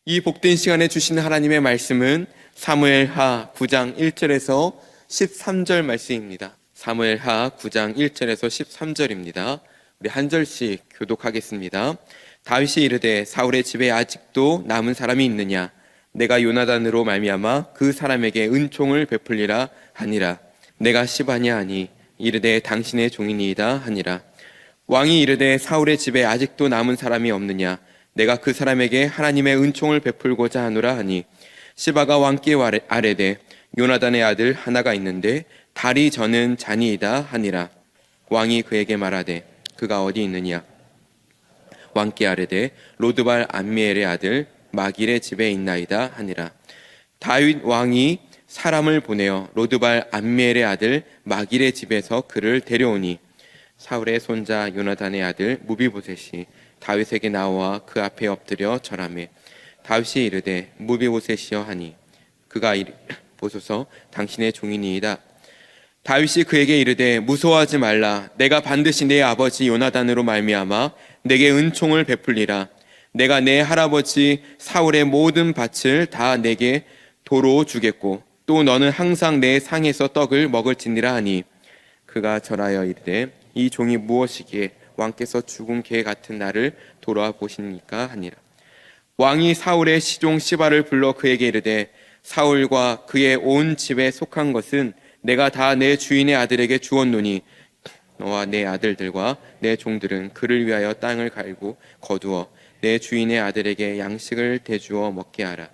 이 복된 시간에 주신 하나님의 말씀은 사무엘하 9장 1절에서 13절 말씀입니다. 사무엘하 9장 1절에서 13절입니다. 우리 한 절씩 교독하겠습니다. 다윗이 이르되 사울의 집에 아직도 남은 사람이 있느냐? 내가 요나단으로 말미암아 그 사람에게 은총을 베풀리라 하니라. 내가 시바냐 하니 이르되 당신의 종이니이다 하니라. 왕이 이르되 사울의 집에 아직도 남은 사람이 없느냐? 내가 그 사람에게 하나님의 은총을 베풀고자 하노라 하니 시바가 왕께 아뢰되 요나단의 아들 하나가 있는데 다리 저는 자니이다 하니라. 왕이 그에게 말하되 그가 어디 있느냐? 왕께 아뢰되 로드발 암미엘의 아들 마길의 집에 있나이다 하니라. 다윗 왕이 사람을 보내어 로드발 암미엘의 아들 마길의 집에서 그를 데려오니 사울의 손자 요나단의 아들 무비보셋이 다윗에게 나와 그 앞에 엎드려 절하매 다윗이 이르되 무비보셋이여 하니 그가 보소서 당신의 종이니이다. 다윗이 그에게 이르되 무서워하지 말라. 내가 반드시 내 아버지 요나단으로 말미암아 내게 은총을 베풀리라. 내가 내 할아버지 사울의 모든 밭을 다 내게 도로 주겠고 또 너는 항상 내 상에서 떡을 먹을지니라 하니 그가 절하여 이르되 이 종이 무엇이기에 왕께서 죽은 개 같은 나를 돌아보십니까 하니라. 왕이 사울의 시종 시바를 불러 그에게 이르되 사울과 그의 온 집에 속한 것은 내가 다 내 주인의 아들에게 주었노니 너와 내 아들들과 내 종들은 그를 위하여 땅을 갈고 거두어 내 주인의 아들에게 양식을 대주어 먹게 하라.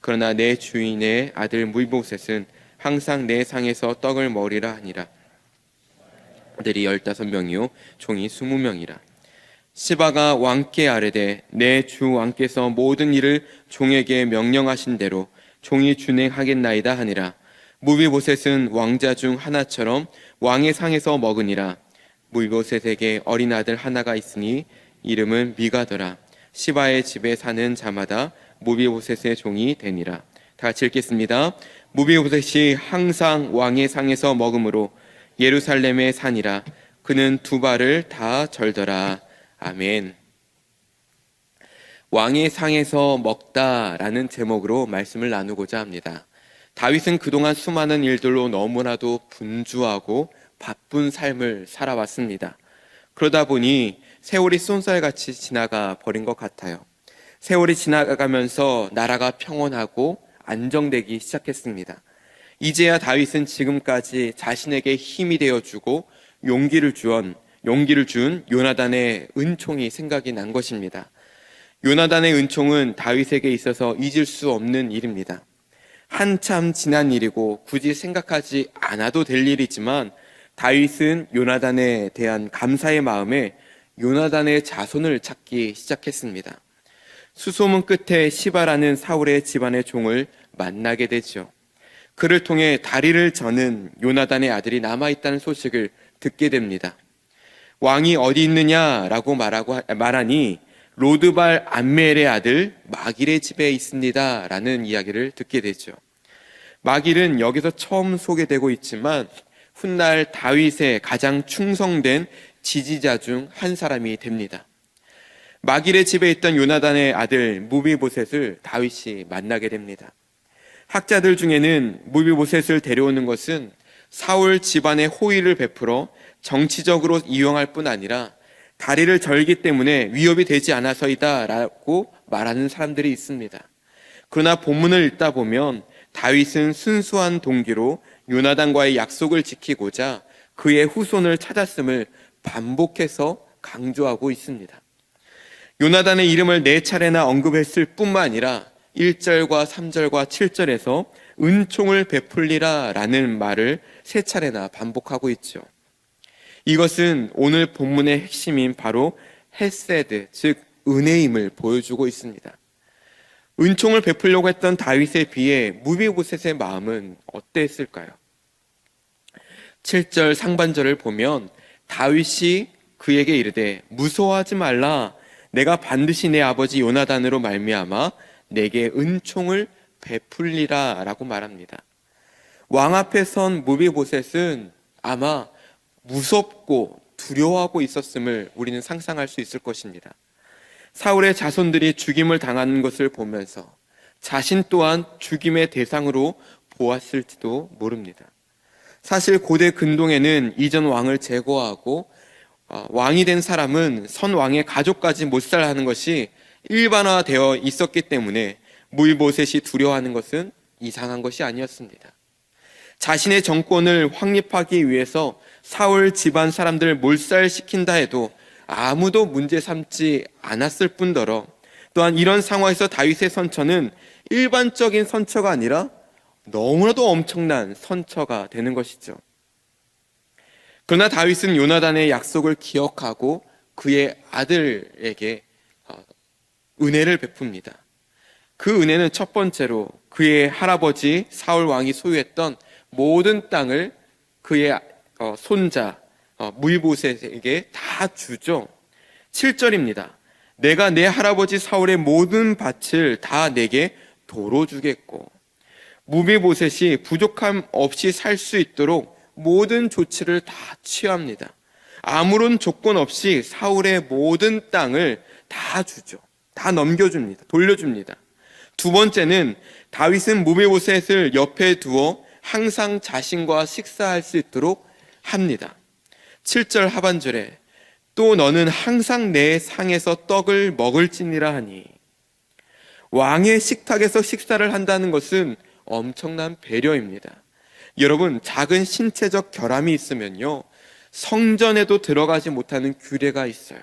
그러나 내 주인의 아들 무비보셋은 항상 내 상에서 떡을 먹으리라 하니라. 아들이 15명이요 종이 20명이라. 시바가 왕께 아뢰되 내 주 왕께서 모든 일을 종에게 명령하신 대로 종이 준행하겠나이다 하니라. 무비보셋은 왕자 중 하나처럼 왕의 상에서 먹으니라. 무비보셋에게 어린 아들 하나가 있으니 이름은 미가더라. 시바의 집에 사는 자마다 무비보셋의 종이 되니라. 다 같이 읽겠습니다. 무비보셋이 항상 왕의 상에서 먹으므로 예루살렘의 산이라. 그는 두 발을 다 절더라. 아멘. 왕의 상에서 먹다라는 제목으로 말씀을 나누고자 합니다. 다윗은 그동안 수많은 일들로 너무나도 분주하고 바쁜 삶을 살아왔습니다. 그러다 보니 세월이 쏜살같이 지나가 버린 것 같아요. 세월이 지나가면서 나라가 평온하고 안정되기 시작했습니다. 이제야 다윗은 지금까지 자신에게 힘이 되어주고 용기를 준 요나단의 은총이 생각이 난 것입니다. 요나단의 은총은 다윗에게 있어서 잊을 수 없는 일입니다. 한참 지난 일이고 굳이 생각하지 않아도 될 일이지만 다윗은 요나단에 대한 감사의 마음에 요나단의 자손을 찾기 시작했습니다. 수소문 끝에 시바라는 사울의 집안의 종을 만나게 되죠. 그를 통해 다리를 저는 요나단의 아들이 남아있다는 소식을 듣게 됩니다. 왕이 어디 있느냐라고 말하니 로드발 암멜의 아들 마길의 집에 있습니다 라는 이야기를 듣게 되죠. 마길은 여기서 처음 소개되고 있지만 훗날 다윗의 가장 충성된 지지자 중 한 사람이 됩니다. 마길의 집에 있던 요나단의 아들 무비보셋을 다윗이 만나게 됩니다. 학자들 중에는 무비보셋을 데려오는 것은 사울 집안의 호의를 베풀어 정치적으로 이용할 뿐 아니라 다리를 절기 때문에 위협이 되지 않아서이다 라고 말하는 사람들이 있습니다. 그러나 본문을 읽다 보면 다윗은 순수한 동기로 요나단과의 약속을 지키고자 그의 후손을 찾았음을 반복해서 강조하고 있습니다. 요나단의 이름을 4차례나 언급했을 뿐만 아니라 1절과 3절과 7절에서 은총을 베풀리라 라는 말을 3차례나 반복하고 있죠. 이것은 오늘 본문의 핵심인 바로 헤세드, 즉 은혜임을 보여주고 있습니다. 은총을 베풀려고 했던 다윗에 비해 무비보셋의 마음은 어땠을까요? 7절 상반절을 보면 다윗이 그에게 이르되 무서워하지 말라. 내가 반드시 내 아버지 요나단으로 말미암아 내게 은총을 베풀리라 라고 말합니다. 왕 앞에 선 무비보셋은 아마 무섭고 두려워하고 있었음을 우리는 상상할 수 있을 것입니다. 사울의 자손들이 죽임을 당하는 것을 보면서 자신 또한 죽임의 대상으로 보았을지도 모릅니다. 사실 고대 근동에는 이전 왕을 제거하고 왕이 된 사람은 선 왕의 가족까지 못살하는 것이 일반화되어 있었기 때문에 무이보셋이 두려워하는 것은 이상한 것이 아니었습니다. 자신의 정권을 확립하기 위해서 사울 집안 사람들을 몰살시킨다 해도 아무도 문제 삼지 않았을 뿐더러 또한 이런 상황에서 다윗의 선처는 일반적인 선처가 아니라 너무나도 엄청난 선처가 되는 것이죠. 그러나 다윗은 요나단의 약속을 기억하고 그의 아들에게 은혜를 베풉니다. 그 은혜는 첫 번째로 그의 할아버지 사울 왕이 소유했던 모든 땅을 그의 손자 무이보셋에게 다 주죠. 7절입니다. 내가 내 할아버지 사울의 모든 밭을 다 내게 도로 주겠고, 무이보셋이 부족함 없이 살 수 있도록 모든 조치를 다 취합니다. 아무런 조건 없이 사울의 모든 땅을 다 주죠. 다 넘겨줍니다. 돌려줍니다. 두 번째는 다윗은 무이보셋을 옆에 두어 항상 자신과 식사할 수 있도록 합니다. 7절 하반절에 또 너는 항상 내 상에서 떡을 먹을지니라 하니, 왕의 식탁에서 식사를 한다는 것은 엄청난 배려입니다. 여러분, 작은 신체적 결함이 있으면요, 성전에도 들어가지 못하는 규례가 있어요.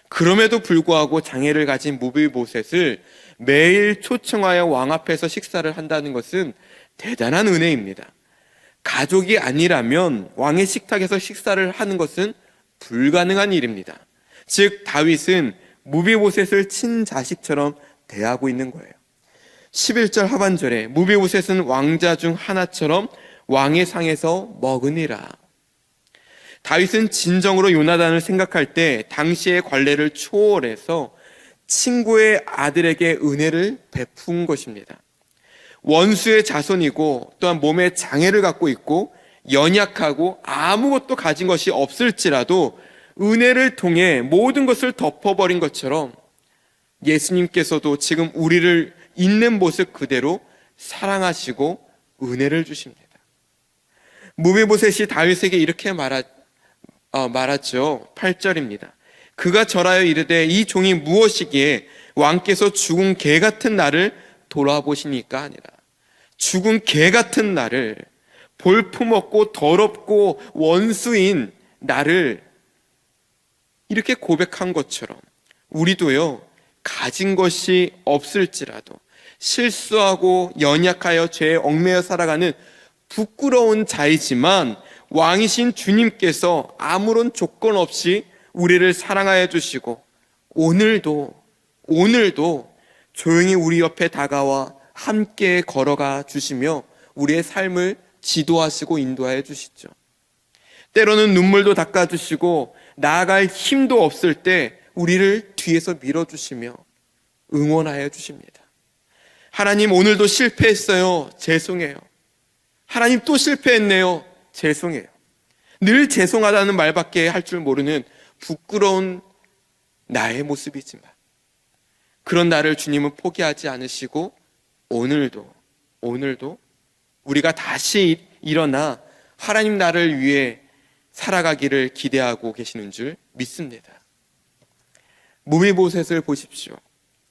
그럼에도 불구하고 장애를 가진 무비보셋을 매일 초청하여 왕 앞에서 식사를 한다는 것은 대단한 은혜입니다. 가족이 아니라면 왕의 식탁에서 식사를 하는 것은 불가능한 일입니다. 즉 다윗은 무비보셋을 친자식처럼 대하고 있는 거예요. 11절 하반절에 무비보셋은 왕자 중 하나처럼 왕의 상에서 먹으니라. 다윗은 진정으로 요나단을 생각할 때 당시의 관례를 초월해서 친구의 아들에게 은혜를 베푼 것입니다. 원수의 자손이고 또한 몸에 장애를 갖고 있고 연약하고 아무것도 가진 것이 없을지라도 은혜를 통해 모든 것을 덮어버린 것처럼 예수님께서도 지금 우리를 있는 모습 그대로 사랑하시고 은혜를 주십니다. 무비보셋이 다윗에게 이렇게 말하죠. 8절입니다. 그가 절하여 이르되 이 종이 무엇이기에 왕께서 죽은 개 같은 나를 돌아보시니까 하니라. 죽은 개 같은 나를, 볼품없고 더럽고 원수인 나를 이렇게 고백한 것처럼 우리도요, 가진 것이 없을지라도 실수하고 연약하여 죄에 얽매여 살아가는 부끄러운 자이지만 왕이신 주님께서 아무런 조건 없이 우리를 사랑하여 주시고 오늘도 조용히 우리 옆에 다가와 함께 걸어가 주시며 우리의 삶을 지도하시고 인도하여 주시죠. 때로는 눈물도 닦아주시고 나아갈 힘도 없을 때 우리를 뒤에서 밀어주시며 응원하여 주십니다. 하나님, 오늘도 실패했어요. 죄송해요. 하나님, 또 실패했네요. 죄송해요. 늘 죄송하다는 말밖에 할 줄 모르는 부끄러운 나의 모습이지만 그런 나를 주님은 포기하지 않으시고 오늘도 우리가 다시 일어나 하나님 나를 위해 살아가기를 기대하고 계시는 줄 믿습니다. 무비보셋을 보십시오.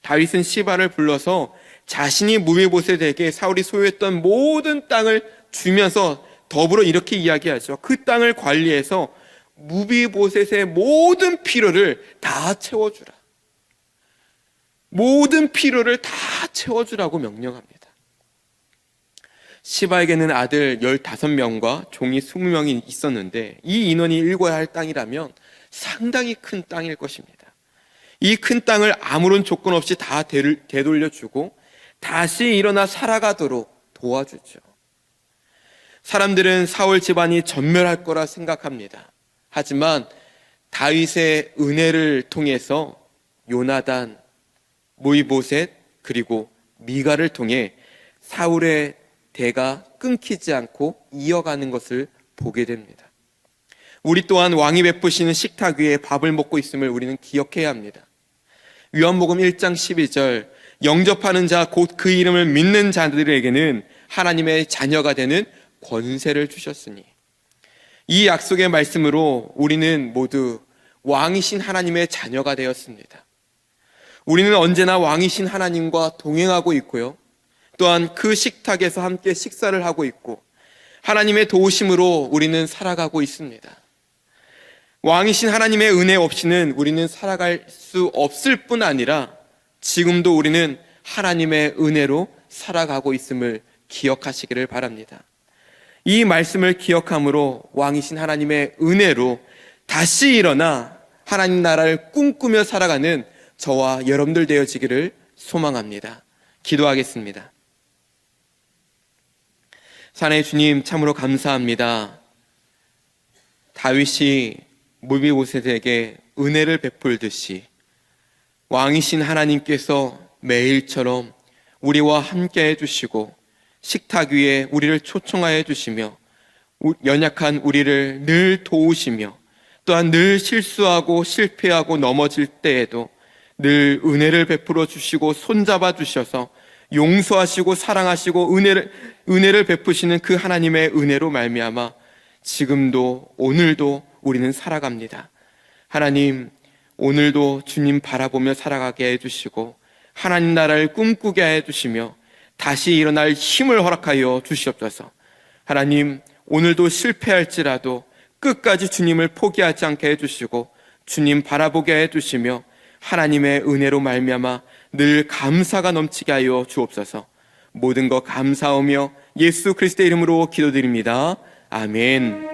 다윗은 시바를 불러서 자신이 무비보셋에게 사울이 소유했던 모든 땅을 주면서 더불어 이렇게 이야기하죠. 그 땅을 관리해서 무비보셋의 모든 필요를 다 채워주라. 모든 필요를 다 채워주라고 명령합니다. 시바에게는 아들 15명과 종이 20명이 있었는데 이 인원이 일궈야 할 땅이라면 상당히 큰 땅일 것입니다. 이 큰 땅을 아무런 조건 없이 다 되돌려주고 다시 일어나 살아가도록 도와주죠. 사람들은 사울 집안이 전멸할 거라 생각합니다. 하지만 다윗의 은혜를 통해서 요나단, 무이보셋 그리고 미가를 통해 사울의 대가 끊기지 않고 이어가는 것을 보게 됩니다. 우리 또한 왕이 베푸시는 식탁 위에 밥을 먹고 있음을 우리는 기억해야 합니다. 요한복음 1장 12절 영접하는 자 곧 그 이름을 믿는 자들에게는 하나님의 자녀가 되는 권세를 주셨으니, 이 약속의 말씀으로 우리는 모두 왕이신 하나님의 자녀가 되었습니다. 우리는 언제나 왕이신 하나님과 동행하고 있고요, 또한 그 식탁에서 함께 식사를 하고 있고 하나님의 도우심으로 우리는 살아가고 있습니다. 왕이신 하나님의 은혜 없이는 우리는 살아갈 수 없을 뿐 아니라 지금도 우리는 하나님의 은혜로 살아가고 있음을 기억하시기를 바랍니다. 이 말씀을 기억함으로 왕이신 하나님의 은혜로 다시 일어나 하나님 나라를 꿈꾸며 살아가는 저와 여러분들 되어지기를 소망합니다. 기도하겠습니다. 사랑의 주님, 참으로 감사합니다. 다윗이 무비보셋에게 은혜를 베풀듯이 왕이신 하나님께서 매일처럼 우리와 함께 해주시고 식탁 위에 우리를 초청하여 주시며 연약한 우리를 늘 도우시며 또한 늘 실수하고 실패하고 넘어질 때에도 늘 은혜를 베풀어 주시고 손잡아 주셔서 용서하시고 사랑하시고 은혜를 베푸시는 그 하나님의 은혜로 말미암아 지금도 오늘도 우리는 살아갑니다. 하나님, 오늘도 주님 바라보며 살아가게 해주시고 하나님 나라를 꿈꾸게 해주시며 다시 일어날 힘을 허락하여 주시옵소서. 하나님, 오늘도 실패할지라도 끝까지 주님을 포기하지 않게 해주시고 주님 바라보게 해주시며 하나님의 은혜로 말미암아 늘 감사가 넘치게 하여 주옵소서. 모든 것 감사하며 예수 그리스도의 이름으로 기도드립니다. 아멘.